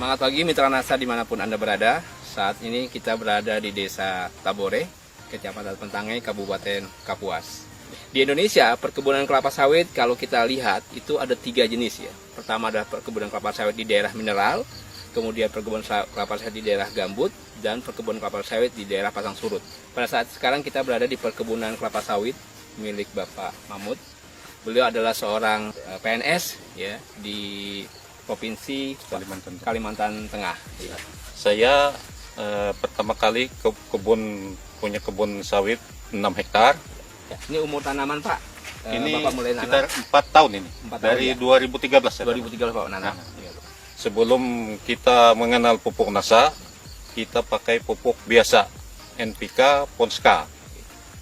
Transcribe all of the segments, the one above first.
Semangat pagi Mitra Nasa dimanapun Anda berada. Saat ini kita berada di Desa Tabore, Kecamatan Pentangai, Kabupaten Kapuas. Di Indonesia, perkebunan kelapa sawit kalau kita lihat itu ada 3 jenis ya. Pertama adalah perkebunan kelapa sawit di daerah mineral, kemudian perkebunan kelapa sawit di daerah gambut, dan perkebunan kelapa sawit di daerah pasang surut. Pada saat sekarang kita berada di perkebunan kelapa sawit milik Bapak Mahmud. Beliau adalah seorang PNS ya di Provinsi Kalimantan Tengah. Ya. Saya pertama kali punya kebun sawit 6 hektar. Ya, ini umur tanaman Pak? Ini Bapak mulai sekitar 4 tahun ini. 4 tahun, dari ya? 2013. 2013 Pak nanam. Sebelum kita mengenal pupuk NASA, kita pakai pupuk biasa, NPK, Ponska.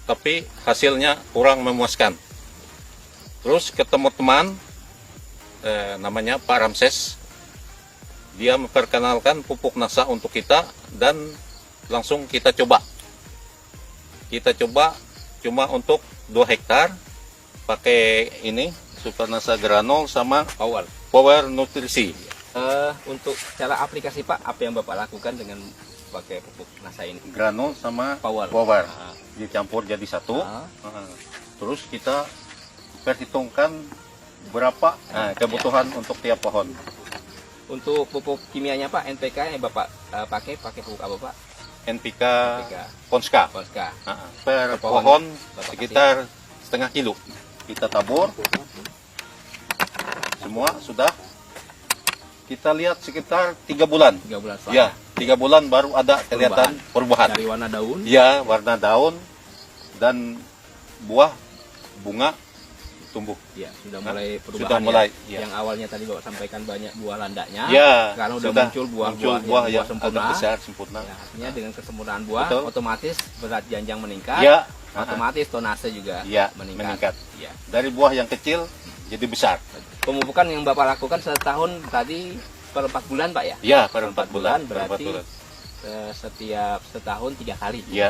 Tapi hasilnya kurang memuaskan. Terus ketemu teman, namanya Pak Ramses. Dia memperkenalkan pupuk NASA untuk kita dan langsung kita coba. Kita coba cuma untuk 2 hektar pakai ini Super NASA Granol sama Power Nutrisi. Untuk cara aplikasi Pak, apa yang Bapak lakukan dengan pakai pupuk NASA ini? Granol sama Power. Dicampur jadi satu. Terus kita perhitungkan berapa kebutuhan untuk tiap pohon. Untuk pupuk kimianya Pak, NPK yang Bapak pakai pupuk apa Pak? NPK. Ponska. Per pohon sekitar setengah kilo. Kita tabur. Semua sudah. Kita lihat sekitar 3 bulan. 3 bulan setelah. Ya, 3 bulan baru ada kelihatan perubahan. Dari warna daun. Ya, warna daun dan buah, bunga tumbuh. Ya, sudah mulai perubahan. Sudah mulai. Ya. Yang awalnya tadi Bapak sampaikan banyak buah landaknya. Ya, sekarang sudah muncul buah yang sempurna. Besar, sempurna. Ya, artinya dengan kesempurnaan buah, Betul. otomatis berat janjang meningkat. Ya, otomatis tonase juga meningkat. Ya. Dari buah yang kecil jadi besar. Pemupukan yang Bapak lakukan setahun tadi per 4 bulan Pak ya? Ya, per 4 bulan. Berarti setiap setahun 3 kali. Ya,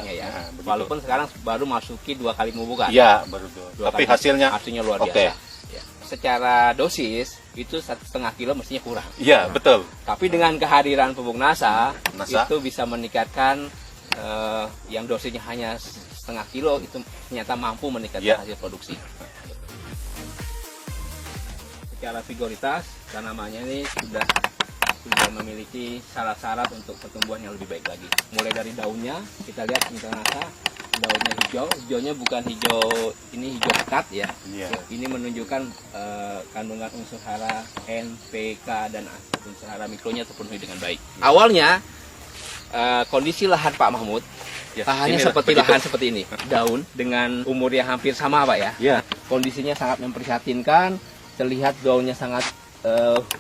walaupun sekarang baru masuki 2 kali pemupukan. Ya, baru 2. Tapi hasilnya luar biasa. Ya. Secara dosis itu 1,5 kilo mestinya kurang. Iya, betul. Tapi dengan kehadiran pupuk NASA itu bisa meningkatkan yang dosisnya hanya 0,5 kilo itu ternyata mampu meningkatkan hasil produksi. Secara vigoritas tanamannya ini sudah memiliki syarat-syarat untuk pertumbuhan yang lebih baik lagi. Mulai dari daunnya, kita lihat ternyata daunnya hijau. Hijaunya bukan hijau pekat ya. Ini menunjukkan kandungan unsur hara N, P, K dan unsur hara mikronya terpenuhi dengan baik. Awalnya kondisi lahan Pak Mahmud lahannya seperti lahan seperti ini. Daun dengan umur yang hampir sama Pak ya. Ya. Kondisinya sangat memprihatinkan. Terlihat daunnya sangat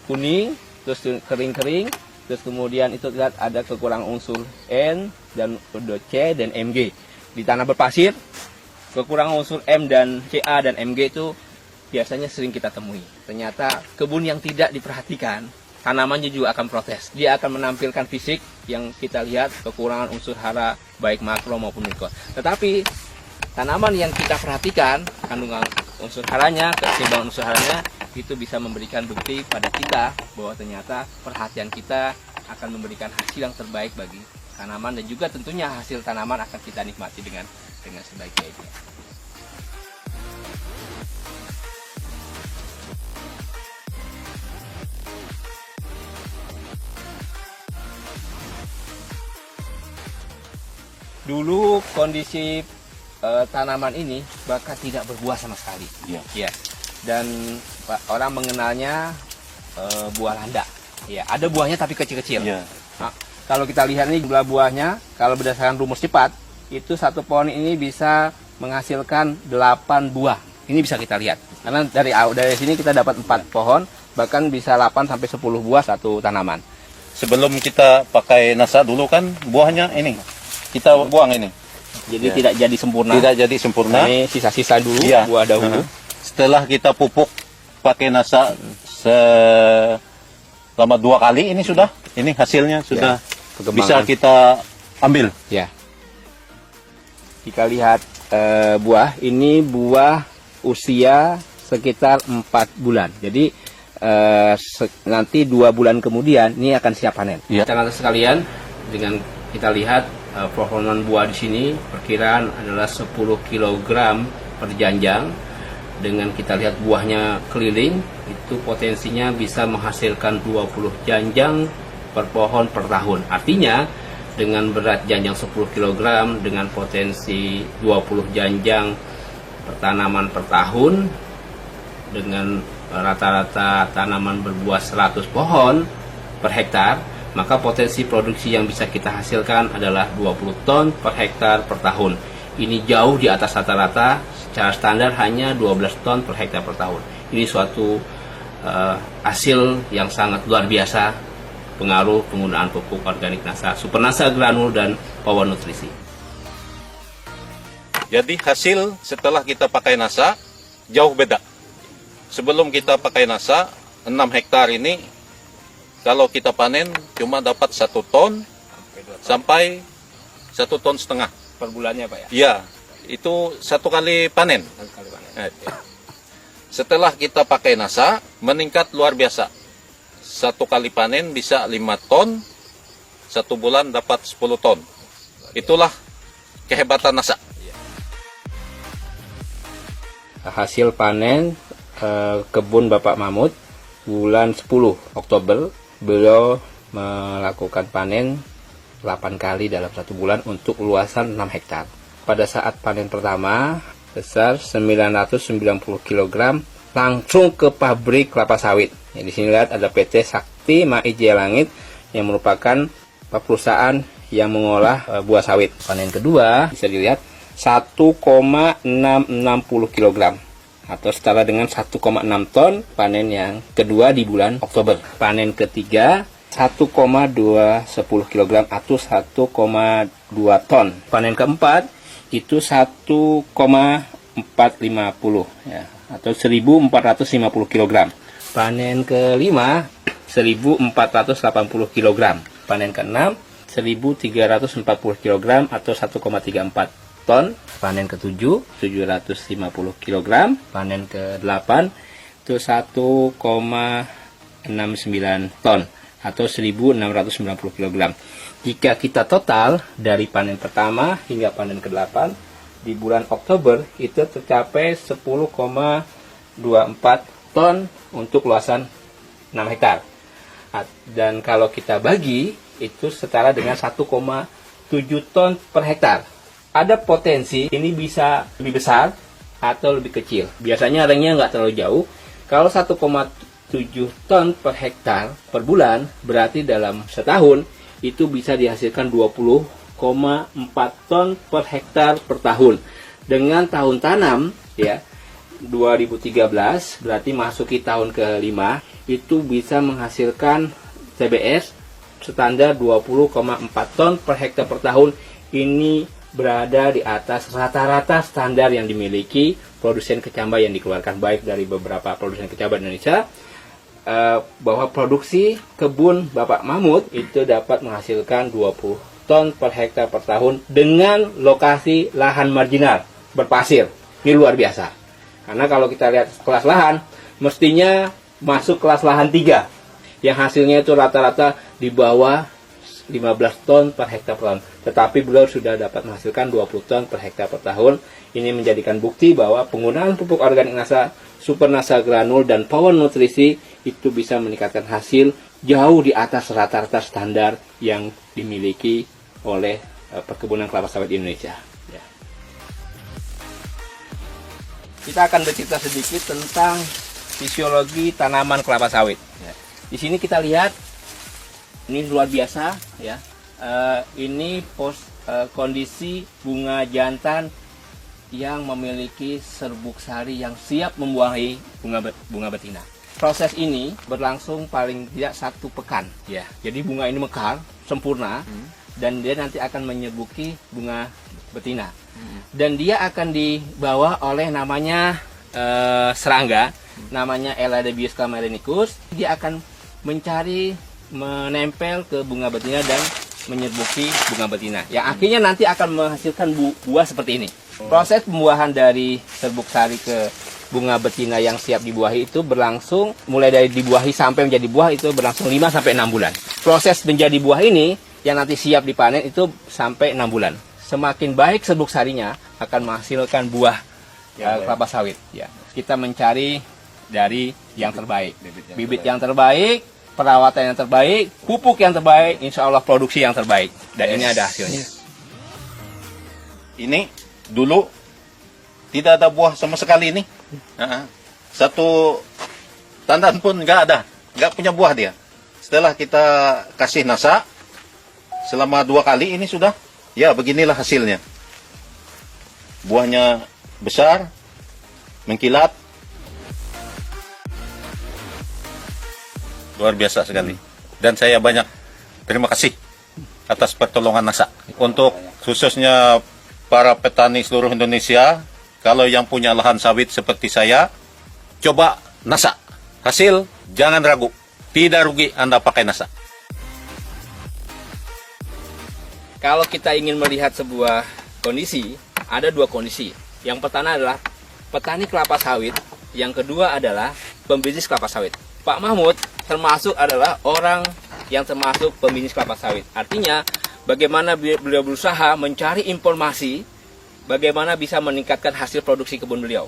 kuning, terus kering-kering, terus kemudian itu lihat ada kekurangan unsur N dan C dan Mg. Di tanah berpasir, kekurangan unsur M dan Ca dan Mg itu biasanya sering kita temui. Ternyata kebun yang tidak diperhatikan, tanamannya juga akan protes. Dia akan menampilkan fisik yang kita lihat kekurangan unsur hara baik makro maupun mikro. Tetapi tanaman yang kita perhatikan kandungan unsur haranya, keseimbangan unsur haranya itu bisa memberikan bukti pada kita bahwa ternyata perhatian kita akan memberikan hasil yang terbaik bagi tanaman dan juga tentunya hasil tanaman akan kita nikmati dengan sebaik-baiknya. Dulu kondisi tanaman ini bahkan tidak berbuah sama sekali. Ya. Dan orang mengenalnya buah landak. Ya, ada buahnya tapi kecil-kecil. Ya. Nah, kalau kita lihat ini jumlah buahnya, kalau berdasarkan rumus cepat, itu satu pohon ini bisa menghasilkan 8 buah. Ini bisa kita lihat. Karena dari sini kita dapat 4 pohon, bahkan bisa 8 sampai 10 buah satu tanaman. Sebelum kita pakai NASA dulu kan buahnya ini. Kita buang ini. Jadi tidak jadi sempurna. Tidak jadi sempurna. Ini sisa-sisa dulu buah dahulu. Setelah kita pupuk pakai NASA selama 2 kali ini sudah. Ini hasilnya sudah bisa kita ambil. Ya. Kita lihat buah. Ini buah usia sekitar 4 bulan. Jadi nanti 2 bulan kemudian ini akan siap panen. Iya. Teman-teman sekalian, dengan kita lihat performa buah di sini perkiraan adalah 10 kg per janjang. Dengan kita lihat buahnya keliling, itu potensinya bisa menghasilkan 20 janjang per pohon per tahun. Artinya dengan berat janjang 10 kg dengan potensi 20 janjang per tanaman per tahun, dengan rata-rata tanaman berbuah 100 pohon per hektar, maka potensi produksi yang bisa kita hasilkan adalah 20 ton per hektar per tahun. Ini jauh di atas rata-rata, secara standar hanya 12 ton per hektar per tahun. Ini suatu hasil yang sangat luar biasa pengaruh penggunaan pupuk organik NASA, Supernasa Granul dan Power Nutrisi. Jadi hasil setelah kita pakai NASA jauh beda. Sebelum kita pakai NASA, 6 hektar ini kalau kita panen cuma dapat 1 ton sampai 1,5 ton Per bulannya Pak ya? Iya, itu 1 kali panen. Setelah kita pakai NASA, meningkat luar biasa. 1 kali panen bisa 5 ton, 1 bulan dapat 10 ton. Itulah kehebatan NASA. Hasil panen kebun Bapak Mahmud bulan 10 Oktober, beliau melakukan panen 8 kali dalam 1 bulan untuk luasan 6 hektar. Pada saat panen pertama besar 990 kg langsung ke pabrik kelapa sawit. Ya, di sini lihat ada PT Sakti Maijaya Langit yang merupakan perusahaan yang mengolah buah sawit. Panen kedua bisa dilihat 1,660 kg atau setara dengan 1,6 ton panen yang kedua di bulan Oktober. Panen ketiga 1,210 kg atau 1,2 ton. Panen keempat itu 1,450 ya, atau 1.450 kg. Panen kelima 1.480 kg. Panen keenam 1.340 kg atau 1,34 ton. Panen ketujuh 750 kg. Panen ke-8 itu 1,69 ton atau 1.690 kg. Jika kita total dari panen pertama hingga panen ke-8 di bulan Oktober itu tercapai 10,24 ton untuk luasan 6 hektar. Dan kalau kita bagi itu setara dengan 1,7 ton per hektar. Ada potensi ini bisa lebih besar atau lebih kecil. Biasanya ringnya nggak terlalu jauh. Kalau 1,7 ton per hektar per bulan, berarti dalam setahun itu bisa dihasilkan 20,4 ton per hektar per tahun. Dengan tahun tanam ya 2013 berarti masuki tahun ke-5 itu bisa menghasilkan TBS standar 20,4 ton per hektar per tahun. Ini berada di atas rata-rata standar yang dimiliki produsen kecambah yang dikeluarkan baik dari beberapa produsen kecambah Indonesia. Bahwa produksi kebun Bapak Mahmud itu dapat menghasilkan 20 ton per hektar per tahun dengan lokasi lahan marginal berpasir. Ini luar biasa. Karena kalau kita lihat kelas lahan, mestinya masuk kelas lahan 3 yang hasilnya itu rata-rata di bawah 15 ton per hektar per tahun. Tetapi beliau sudah dapat menghasilkan 20 ton per hektar per tahun. Ini menjadikan bukti bahwa penggunaan pupuk organik NASA, Supernasa Granul dan Power Nutrisi itu bisa meningkatkan hasil jauh di atas rata-rata standar yang dimiliki oleh perkebunan kelapa sawit di Indonesia. Ya. Kita akan bercerita sedikit tentang fisiologi tanaman kelapa sawit. Ya. Di sini kita lihat ini luar biasa, ya. Ini kondisi bunga jantan yang memiliki serbuk sari yang siap membuahi bunga betina. Proses ini berlangsung paling tidak 1 pekan, ya. Jadi bunga ini mekar sempurna dan dia nanti akan menyerbuki bunga betina. Dan dia akan dibawa oleh namanya serangga, namanya Eladebius camerenicus. Dia akan mencari menempel ke bunga betina dan menyerbuki bunga betina. Yang akhirnya nanti akan menghasilkan buah seperti ini. Proses pembuahan dari serbuk sari ke bunga betina yang siap dibuahi itu berlangsung mulai dari dibuahi sampai menjadi buah itu berlangsung 5 sampai 6 bulan. Proses menjadi buah ini yang nanti siap dipanen itu sampai 6 bulan. Semakin baik serbuk sarinya akan menghasilkan buah kelapa sawit. Ya, kita mencari dari yang terbaik, bibit yang terbaik, perawatan yang terbaik, pupuk yang terbaik, insya Allah produksi yang terbaik. Dan ini ada hasilnya. Ini dulu tidak ada buah sama sekali ini. Satu tandan pun nggak ada, nggak punya buah dia. Setelah kita kasih nasa selama 2 kali ini sudah, ya beginilah hasilnya. Buahnya besar, mengkilat, luar biasa sekali. Dan saya banyak terima kasih atas pertolongan nasa. Untuk khususnya para petani seluruh Indonesia, kalau yang punya lahan sawit seperti saya, coba nasa. Hasil, jangan ragu. Tidak rugi Anda pakai nasa. Kalau kita ingin melihat sebuah kondisi, ada 2 kondisi. Yang pertama adalah petani kelapa sawit, yang kedua adalah pembisnis kelapa sawit. Pak Mahmud termasuk adalah orang yang termasuk pembisnis kelapa sawit. Artinya, bagaimana beliau berusaha mencari informasi, bagaimana bisa meningkatkan hasil produksi kebun beliau.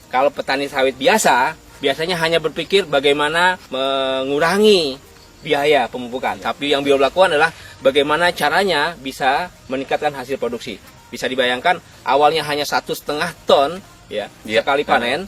Kalau petani sawit biasanya hanya berpikir bagaimana mengurangi biaya pemupukan. Tapi yang beliau lakukan adalah bagaimana caranya bisa meningkatkan hasil produksi. Bisa dibayangkan awalnya hanya 1,5 ton ya, sekali panen.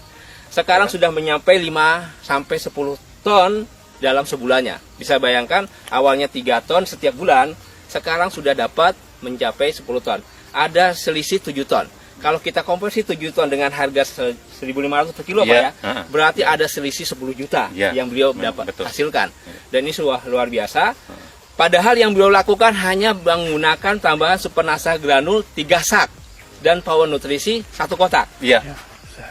Sekarang sudah menyampai 5 sampai 10 ton dalam sebulannya. Bisa bayangkan awalnya 3 ton setiap bulan, sekarang sudah dapat mencapai 10 ton. Ada selisih 7 ton. Kalau kita konversi 7 ton dengan harga 1.500 per kilo, Pak ya, berarti ada selisih 10 juta yang beliau dapat hasilkan. Dan ini sudah luar biasa. Padahal yang beliau lakukan hanya menggunakan tambahan super nasa granul 3 sak dan power nutrisi 1 kotak. Iya.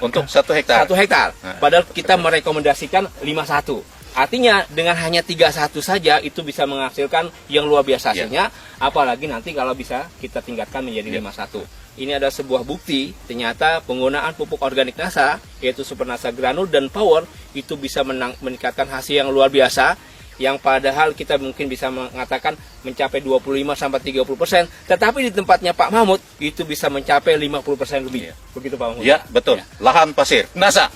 Untuk 1 hektar. 1 hektar. Padahal kita merekomendasikan 51. Artinya dengan hanya 31 saja itu bisa menghasilkan yang luar biasa hasilnya. Apalagi nanti kalau bisa kita tingkatkan menjadi 51. Ini ada sebuah bukti ternyata penggunaan pupuk organik nasa yaitu super nasa granul dan power itu bisa meningkatkan hasil yang luar biasa. Yang padahal kita mungkin bisa mengatakan mencapai 25-30%, tetapi di tempatnya Pak Mahmud itu bisa mencapai 50% lebih. Begitu Pak Mahmud. Ya, betul. Lahan pasir. Nasa.